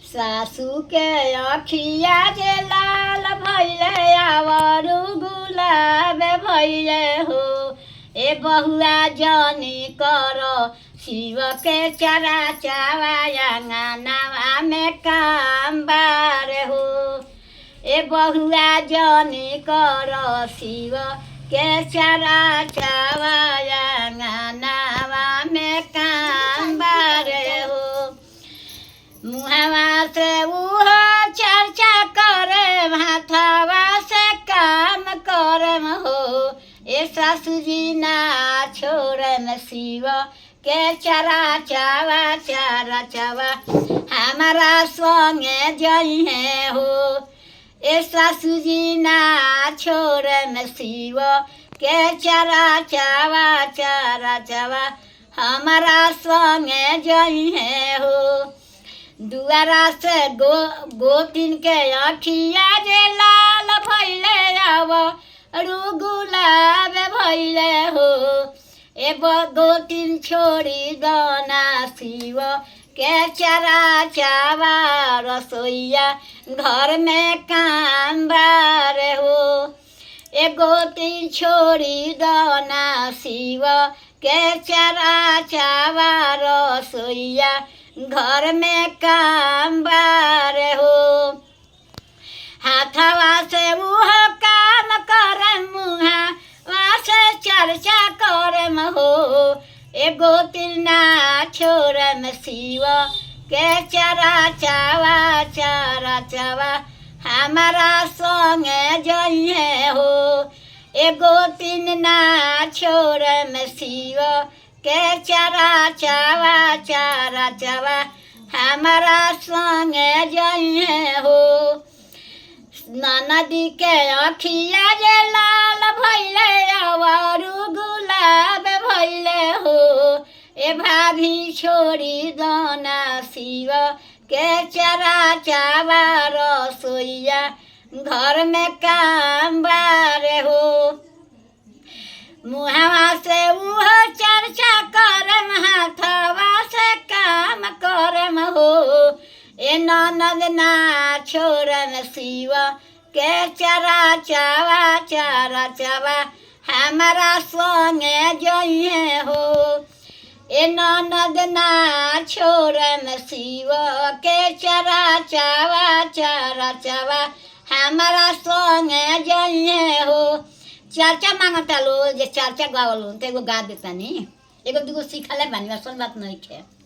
सासू के अखिया जे लाल भैले आवरू गुलाब भैले हो। ए बहुआ जनी कर शिव के चरा चावाया में काम बार हो। ए बहुआ जनी कर शिव के चरा चावाया में काम बार हो। मुहवा से उह चर्चा करे माथावा से काम करम हो। ए सासू जी ना छोड़म शिव के चरा चावा हमारा संगे जइहे हो। ए सासू जी ना छोड़म शिव के चरा चावा हमारा संगे जइहे हो। दुआरा से गोतिन के अखिया जे लाल भैले आव रू गुलाब भैले हो। ए गोतिन छोड़ी गना शिव के चरा चावा रसोईया घर में काम बार हो। ए गोतिन छोड़ी गना शिव के चरा चावा रसोईया घर में काम बार हो। हाथवा से मुह काम करम मुहा से चर्चा करम हो। ए गोतिन ना छोड़म शिव के चरा चावा हमारा संगे जइहे हो। ए गोतिन ना छोड़म शिव के चरा चावा हमारा संगे जइहे हो। ननदी के अखिया जे लाल भैले आवरू गुलाब भैले हो। ए भाभी छोड़ी दना शिव के चरा चावा रसोईया घर में काम बार हो। मुहवा से उह चर्चा करम हाथवा से काम करम हो। ए ननद ना छोड़म शिव के चरा चावा हमारा संगे जइहे हो। ए ननद ना छोड़म शिव के चरा चावा हमारा संगे जइहे हो। चर्चा मांगता लो जे चर्चा गावलो तो एगो गा देता नी एगो दूगो सीखले बानी असल बात नहीं है।